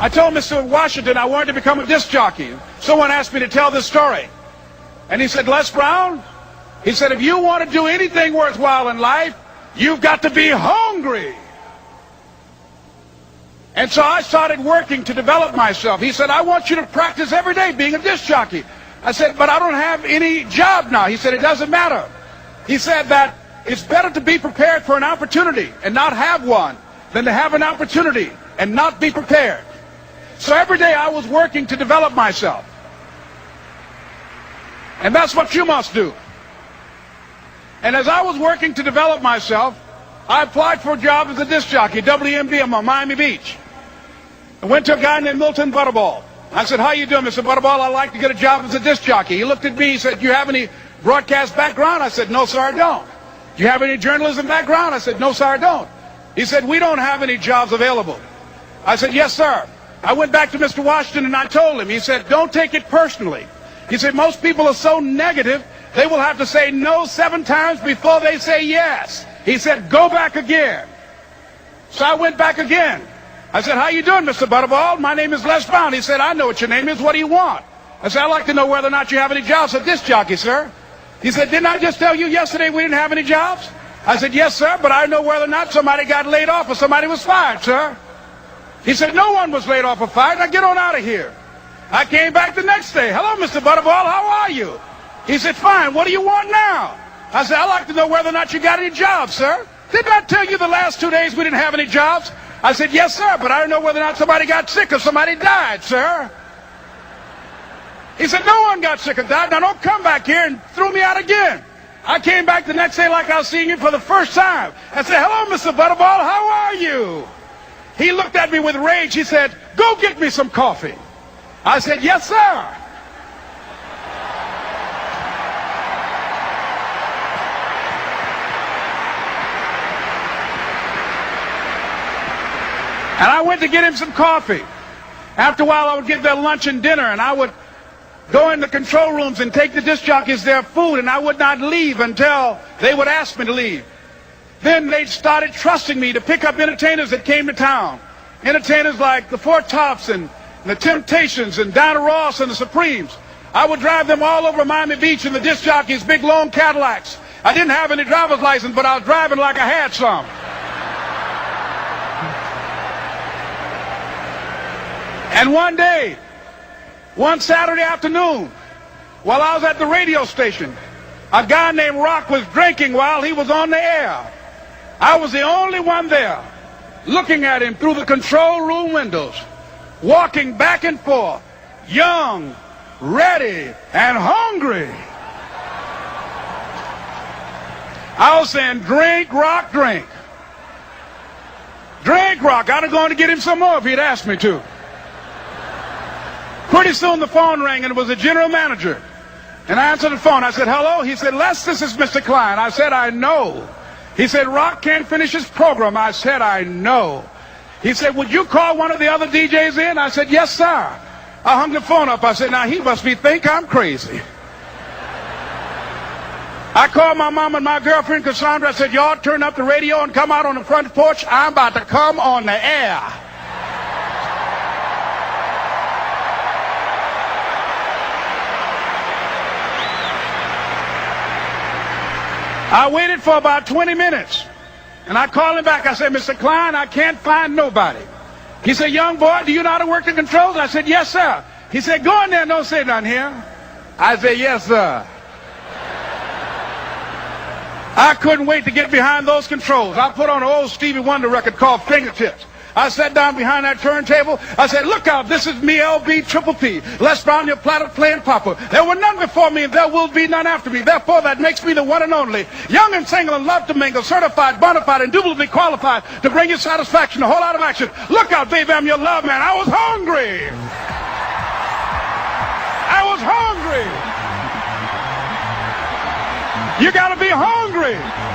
I told Mr. Washington I wanted to become a disc jockey. Someone asked me to tell this story. And he said, Les Brown, he said, if you want to do anything worthwhile in life, you've got to be hungry. And so I started working to develop myself. He said, I want you to practice every day being a disc jockey. I said, but I don't have any job now. He said, it doesn't matter. He said that it's better to be prepared for an opportunity and not have one than to have an opportunity and not be prepared. So every day I was working to develop myself. And that's what you must do. And as I was working to develop myself, I applied for a job as a disc jockey, WMB on Miami Beach. I went to a guy named Milton Butterball. I said, how you doing, Mr. Butterball? I'd like to get a job as a disc jockey. He looked at me, he said, do you have any broadcast background? I said, no, sir, I don't. Do you have any journalism background? I said, no, sir, I don't. He said, we don't have any jobs available. I said, yes, sir. I went back to Mr. Washington and I told him, he said, don't take it personally. He said, most people are so negative, they will have to say no 7 times before they say yes. He said, go back again. So I went back again. I said, how you doing, Mr. Butterball? My name is Les Brown. He said, I know what your name is. What do you want? I said, I'd like to know whether or not you have any jobs as a disc jockey, sir. He said, didn't I just tell you yesterday we didn't have any jobs? I said, yes, sir, but I know whether or not somebody got laid off or somebody was fired, sir. He said, no one was laid off or fired. Now get on out of here. I came back the next day. Hello, Mr. Butterball. How are you? He said, fine. What do you want now? I said, I'd like to know whether or not you got any jobs, sir. Didn't I tell you the last 2 days we didn't have any jobs? I said, yes, sir, but I don't know whether or not somebody got sick or somebody died, sir. He said, no one got sick or died. Now don't come back here and throw me out again. I came back the next day like I was seeing you for the first time. I said, hello, Mr. Butterball. How are you? He looked at me with rage. He said, go get me some coffee. I said, yes, sir. And I went to get him some coffee. After a while, I would get their lunch and dinner, and I would go in the control rooms and take the disc jockeys their food, and I would not leave until they would ask me to leave. Then they started trusting me to pick up entertainers that came to town. Entertainers like the Four Tops and the Temptations and Dinah Ross and the Supremes. I would drive them all over Miami Beach in the disc jockeys' big long Cadillacs. I didn't have any driver's license, but I was driving like I had some. And one day, one Saturday afternoon, while I was at the radio station, a guy named Rock was drinking while he was on the air. I was the only one there, looking at him through the control room windows, walking back and forth, young, ready, and hungry. I was saying, drink, Rock, drink. Drink, Rock. I'd have gone to get him some more if he'd asked me to. Pretty soon the phone rang, and it was the general manager. And I answered the phone. I said, hello? He said, Les, this is Mr. Klein. I said, I know. He said, Rock can't finish his program. I said, I know. He said, would you call one of the other DJs in? I said, yes, sir. I hung the phone up. I said, now he must think I'm crazy. I called my mom and my girlfriend, Cassandra. I said, y'all turn up the radio and come out on the front porch. I'm about to come on the air. I waited for about 20 minutes, and I called him back. I said, Mr. Klein, I can't find nobody. He said, young boy, do you know how to work the controls? I said, yes, sir. He said, go in there and don't say nothing here. I said, yes, sir. I couldn't wait to get behind those controls. I put on an old Stevie Wonder record called Fingertips. I sat down behind that turntable. I said, look out, this is me, LB Triple P. Les Brown, your platter playing Papa. There were none before me, and there will be none after me. Therefore, that makes me the one and only. Young and single and love to mingle, certified, bona fide, indubitably qualified to bring you satisfaction, a whole lot of action. Look out, baby, I'm your love man. I was hungry. I was hungry. You gotta be hungry.